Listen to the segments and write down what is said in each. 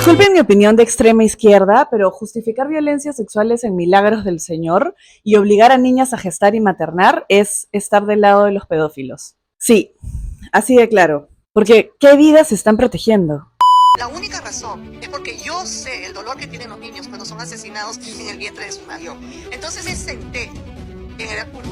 Disculpen mi opinión de extrema izquierda, pero justificar violencias sexuales en milagros del Señor y obligar a niñas a gestar y maternar es estar del lado de los pedófilos. Sí, así de claro. Porque, ¿qué vidas se están protegiendo? La única razón es porque yo sé el dolor que tienen los niños cuando son asesinados en el vientre de su madre. Entonces me senté en el apuro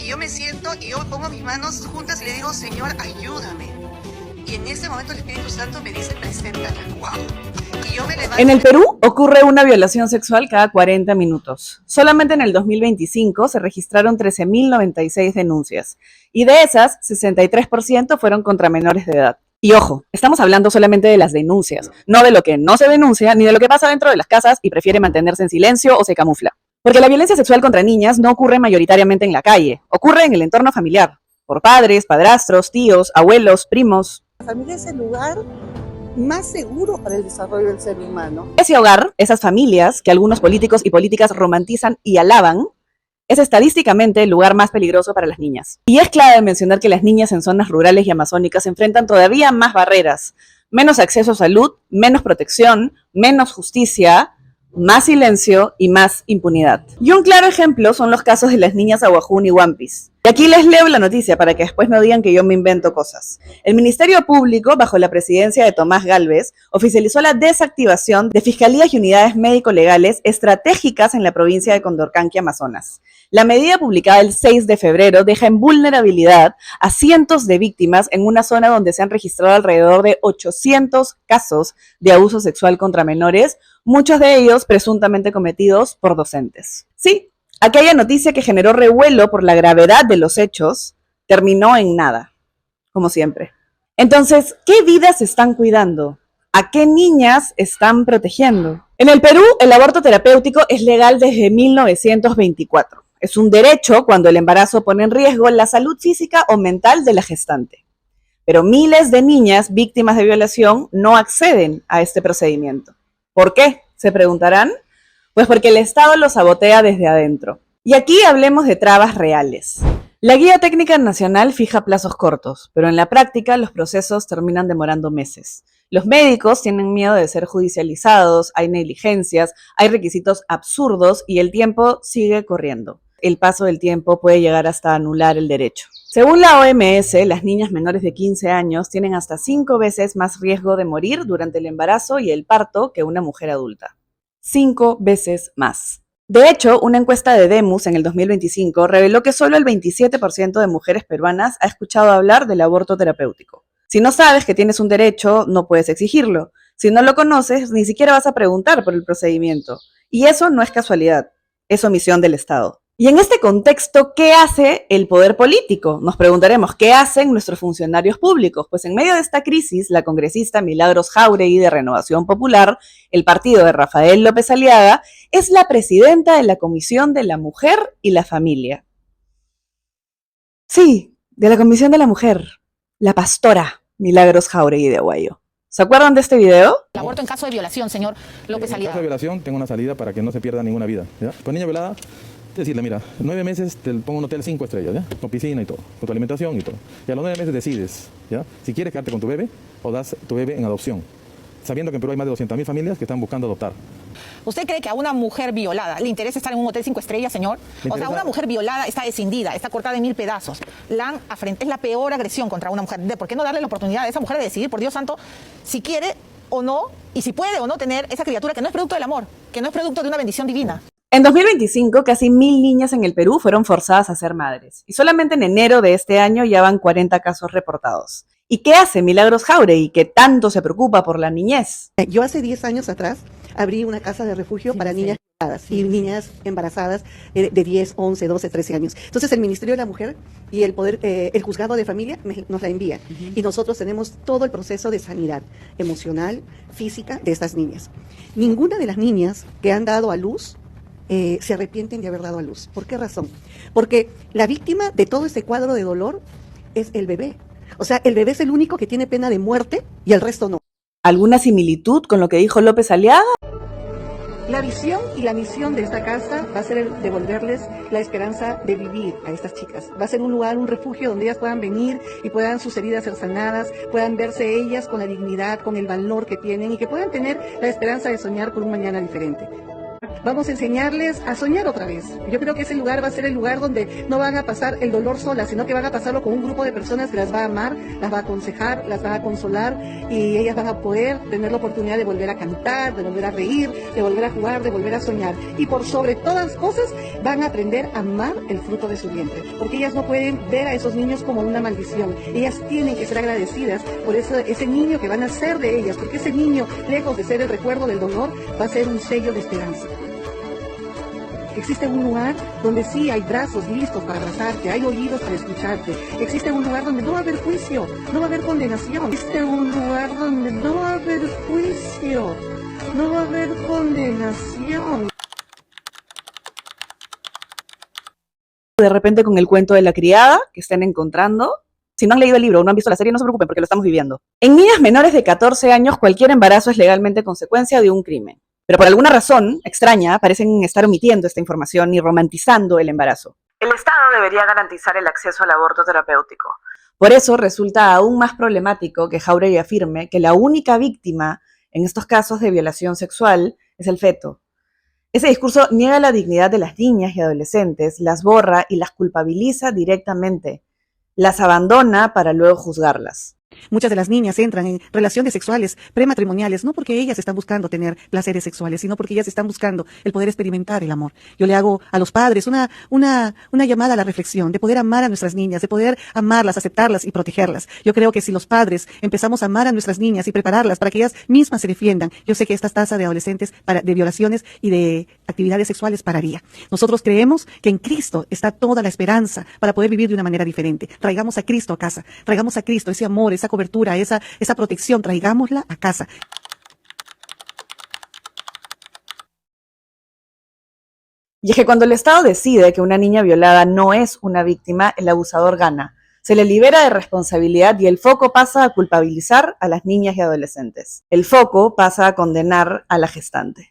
y yo me siento y yo pongo mis manos juntas y le digo, Señor, ayúdame. Y en ese momento el Espíritu Santo me dice, preséntala. ¡Wow! Y yo me levanto. En el Perú ocurre una violación sexual cada 40 minutos. Solamente en el 2025 se registraron 13.096 denuncias. Y de esas, 63% fueron contra menores de edad. Y ojo, estamos hablando solamente de las denuncias, no de lo que no se denuncia, ni de lo que pasa dentro de las casas y prefiere mantenerse en silencio o se camufla. Porque la violencia sexual contra niñas no ocurre mayoritariamente en la calle, ocurre en el entorno familiar, por padres, padrastros, tíos, abuelos, primos. La familia es el lugar más seguro para el desarrollo del ser humano. Ese hogar, esas familias que algunos políticos y políticas romantizan y alaban, es estadísticamente el lugar más peligroso para las niñas. Y es clave mencionar que las niñas en zonas rurales y amazónicas enfrentan todavía más barreras, menos acceso a salud, menos protección, menos justicia, más silencio y más impunidad. Y un claro ejemplo son los casos de las niñas Aguajún y Wampis. Y aquí les leo la noticia para que después no digan que yo me invento cosas. El Ministerio Público, bajo la presidencia de Tomás Gálvez, oficializó la desactivación de fiscalías y unidades médico-legales estratégicas en la provincia de Condorcanqui, Amazonas. La medida publicada el 6 de febrero deja en vulnerabilidad a cientos de víctimas en una zona donde se han registrado alrededor de 800 casos de abuso sexual contra menores, muchos de ellos presuntamente cometidos por docentes. Sí, aquella noticia que generó revuelo por la gravedad de los hechos terminó en nada, como siempre. Entonces, ¿qué vidas se están cuidando? ¿A qué niñas están protegiendo? En el Perú, el aborto terapéutico es legal desde 1924. Es un derecho cuando el embarazo pone en riesgo la salud física o mental de la gestante. Pero miles de niñas víctimas de violación no acceden a este procedimiento. ¿Por qué? Se preguntarán. Pues porque el Estado lo sabotea desde adentro. Y aquí hablemos de trabas reales. La Guía Técnica Nacional fija plazos cortos, pero en la práctica los procesos terminan demorando meses. Los médicos tienen miedo de ser judicializados, hay negligencias, hay requisitos absurdos y el tiempo sigue corriendo. El paso del tiempo puede llegar hasta anular el derecho. Según la OMS, las niñas menores de 15 años tienen hasta 5 veces más riesgo de morir durante el embarazo y el parto que una mujer adulta. 5 veces más. De hecho, una encuesta de Demus en el 2025 reveló que solo el 27% de mujeres peruanas ha escuchado hablar del aborto terapéutico. Si no sabes que tienes un derecho, no puedes exigirlo. Si no lo conoces, ni siquiera vas a preguntar por el procedimiento. Y eso no es casualidad, es omisión del Estado. Y en este contexto, ¿qué hace el poder político? Nos preguntaremos, ¿qué hacen nuestros funcionarios públicos? Pues en medio de esta crisis, la congresista Milagros Jáuregui de Renovación Popular, el partido de Rafael López Aliaga, es la presidenta de la Comisión de la Mujer y la Familia. Sí, de la Comisión de la Mujer, la pastora Milagros Jáuregui de Aguayo. ¿Se acuerdan de este video? El aborto en caso de violación, señor López Aliaga. En caso de violación, tengo una salida para que no se pierda ninguna vida, ¿ya? Pues niña violada, decirle, mira, 9 meses te pongo un hotel 5 estrellas, ¿ya? Con piscina y todo, con tu alimentación y todo. Y a los 9 meses decides, ¿ya? Si quieres quedarte con tu bebé o das tu bebé en adopción. Sabiendo que en Perú hay más de 200.000 familias que están buscando adoptar. ¿Usted cree que a una mujer violada le interesa estar en un hotel 5 estrellas, señor? O sea, una mujer violada está escindida, está cortada en 1000 pedazos. Es la peor agresión contra una mujer. ¿Por qué no darle la oportunidad a esa mujer de decidir, por Dios santo, si quiere o no, y si puede o no tener esa criatura que no es producto del amor, que no es producto de una bendición divina? En 2025, casi 1.000 niñas en el Perú fueron forzadas a ser madres. Y solamente en enero de este año ya van 40 casos reportados. ¿Y qué hace Milagros Jáuregui, que tanto se preocupa por la niñez? Yo hace 10 años atrás abrí una casa de refugio para niñas violadas y niñas embarazadas de 10, 11, 12, 13 años. Entonces el Ministerio de la Mujer y el Juzgado de Familia nos la envían. Y nosotros tenemos todo el proceso de sanidad emocional, física de estas niñas. Ninguna de las niñas que han dado a luz se arrepienten de haber dado a luz. ¿Por qué razón? Porque la víctima de todo este cuadro de dolor es el bebé. O sea, el bebé es el único que tiene pena de muerte y el resto no. ¿Alguna similitud con lo que dijo López Aliaga? La visión y la misión de esta casa va a ser el devolverles la esperanza de vivir a estas chicas. Va a ser un lugar, un refugio donde ellas puedan venir y puedan sus heridas ser sanadas, puedan verse ellas con la dignidad, con el valor que tienen y que puedan tener la esperanza de soñar por un mañana diferente. Vamos a enseñarles a soñar otra vez. Yo creo que ese lugar va a ser el lugar donde no van a pasar el dolor solas, sino que van a pasarlo con un grupo de personas que las va a amar, las va a aconsejar, las va a consolar y ellas van a poder tener la oportunidad de volver a cantar, de volver a reír, de volver a jugar, de volver a soñar. Y por sobre todas las cosas van a aprender a amar el fruto de su vientre, porque ellas no pueden ver a esos niños como una maldición. Ellas tienen que ser agradecidas por ese niño que van a ser de ellas, porque ese niño, lejos de ser el recuerdo del dolor, va a ser un sello de esperanza. Existe un lugar donde sí hay brazos listos para abrazarte, hay oídos para escucharte. Existe un lugar donde no va a haber juicio, no va a haber condenación. Existe un lugar donde no va a haber juicio, no va a haber condenación. De repente con el cuento de la criada que estén encontrando. Si no han leído el libro o no han visto la serie, no se preocupen porque lo estamos viviendo. En niñas menores de 14 años, cualquier embarazo es legalmente consecuencia de un crimen. Pero por alguna razón extraña, parecen estar omitiendo esta información y romantizando el embarazo. El Estado debería garantizar el acceso al aborto terapéutico. Por eso resulta aún más problemático que Jáuregui afirme que la única víctima en estos casos de violación sexual es el feto. Ese discurso niega la dignidad de las niñas y adolescentes, las borra y las culpabiliza directamente. Las abandona para luego juzgarlas. Muchas de las niñas entran en relaciones sexuales prematrimoniales, no porque ellas están buscando tener placeres sexuales, sino porque ellas están buscando el poder experimentar el amor. Yo le hago a los padres una llamada a la reflexión, de poder amar a nuestras niñas, de poder amarlas, aceptarlas y protegerlas. Yo creo que si los padres empezamos a amar a nuestras niñas y prepararlas para que ellas mismas se defiendan, yo sé que esta tasa de adolescentes de violaciones y de actividades sexuales pararía. Nosotros creemos que en Cristo está toda la esperanza para poder vivir de una manera diferente. Traigamos a Cristo a casa, traigamos a Cristo ese amor, esa cobertura, esa protección, traigámosla a casa. Y es que cuando el Estado decide que una niña violada no es una víctima, el abusador gana. Se le libera de responsabilidad y el foco pasa a culpabilizar a las niñas y adolescentes. El foco pasa a condenar a la gestante.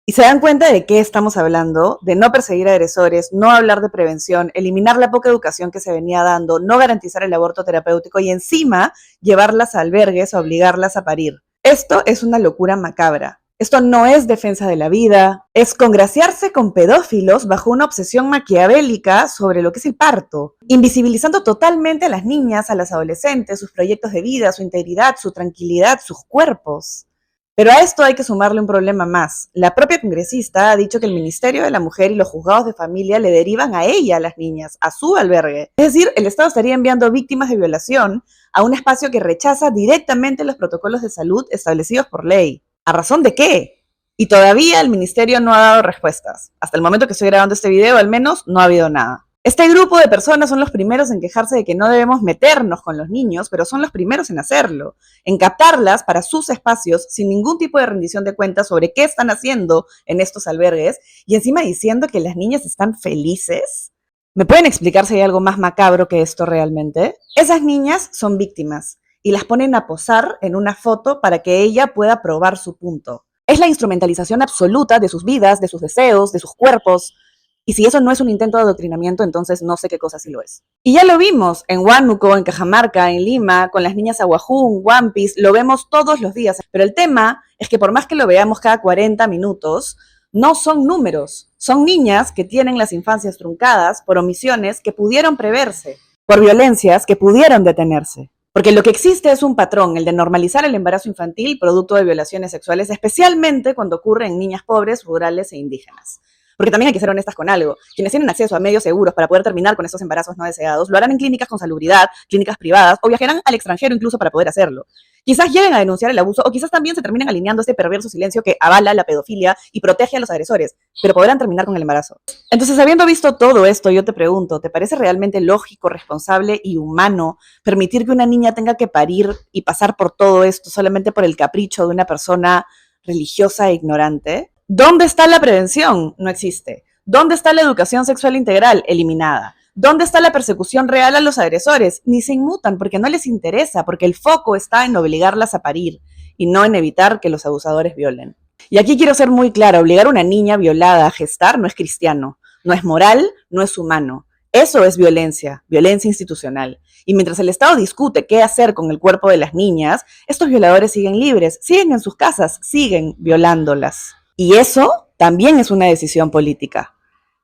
Y se dan cuenta de qué estamos hablando, de no perseguir agresores, no hablar de prevención, eliminar la poca educación que se venía dando, no garantizar el aborto terapéutico y encima llevarlas a albergues o obligarlas a parir. Esto es una locura macabra. Esto no es defensa de la vida, es congraciarse con pedófilos bajo una obsesión maquiavélica sobre lo que es el parto, invisibilizando totalmente a las niñas, a las adolescentes, sus proyectos de vida, su integridad, su tranquilidad, sus cuerpos. Pero a esto hay que sumarle un problema más. La propia congresista ha dicho que el Ministerio de la Mujer y los juzgados de familia le derivan a ella, a las niñas, a su albergue. Es decir, el Estado estaría enviando víctimas de violación a un espacio que rechaza directamente los protocolos de salud establecidos por ley. ¿A razón de qué? Y todavía el Ministerio no ha dado respuestas. Hasta el momento que estoy grabando este video, al menos, no ha habido nada. Este grupo de personas son los primeros en quejarse de que no debemos meternos con los niños, pero son los primeros en hacerlo, en captarlas para sus espacios sin ningún tipo de rendición de cuentas sobre qué están haciendo en estos albergues y encima diciendo que las niñas están felices. ¿Me pueden explicar si hay algo más macabro que esto realmente? Esas niñas son víctimas y las ponen a posar en una foto para que ella pueda probar su punto. Es la instrumentalización absoluta de sus vidas, de sus deseos, de sus cuerpos. Y si eso no es un intento de adoctrinamiento, entonces no sé qué cosa sí lo es. Y ya lo vimos en Huánuco, en Cajamarca, en Lima, con las niñas Aguajún, Huampis, lo vemos todos los días. Pero el tema es que por más que lo veamos cada 40 minutos, no son números. Son niñas que tienen las infancias truncadas por omisiones que pudieron preverse, por violencias que pudieron detenerse. Porque lo que existe es un patrón, el de normalizar el embarazo infantil producto de violaciones sexuales, especialmente cuando ocurre en niñas pobres, rurales e indígenas. Porque también hay que ser honestas con algo. Quienes tienen acceso a medios seguros para poder terminar con estos embarazos no deseados, lo harán en clínicas con salubridad, clínicas privadas, o viajarán al extranjero incluso para poder hacerlo. Quizás lleguen a denunciar el abuso, o quizás también se terminen alineando este perverso silencio que avala la pedofilia y protege a los agresores, pero podrán terminar con el embarazo. Entonces, habiendo visto todo esto, yo te pregunto, ¿te parece realmente lógico, responsable y humano permitir que una niña tenga que parir y pasar por todo esto solamente por el capricho de una persona religiosa e ignorante? ¿Dónde está la prevención? No existe. ¿Dónde está la educación sexual integral? Eliminada. ¿Dónde está la persecución real a los agresores? Ni se inmutan porque no les interesa, porque el foco está en obligarlas a parir y no en evitar que los abusadores violen. Y aquí quiero ser muy clara, obligar a una niña violada a gestar no es cristiano, no es moral, no es humano. Eso es violencia, violencia institucional. Y mientras el Estado discute qué hacer con el cuerpo de las niñas, estos violadores siguen libres, siguen en sus casas, siguen violándolas. Y eso también es una decisión política.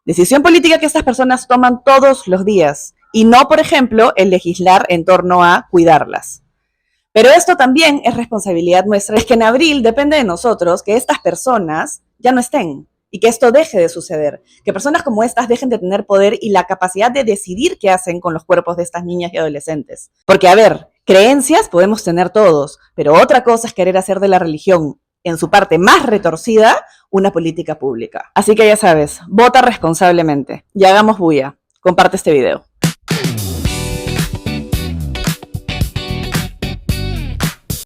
Decisión política que estas personas toman todos los días. Y no, por ejemplo, el legislar en torno a cuidarlas. Pero esto también es responsabilidad nuestra. Es que en abril depende de nosotros que estas personas ya no estén y que esto deje de suceder. Que personas como estas dejen de tener poder y la capacidad de decidir qué hacen con los cuerpos de estas niñas y adolescentes. Porque, a ver, creencias podemos tener todos, pero otra cosa es querer hacer de la religión, en su parte más retorcida, una política pública. Así que ya sabes, vota responsablemente y hagamos bulla. Comparte este video.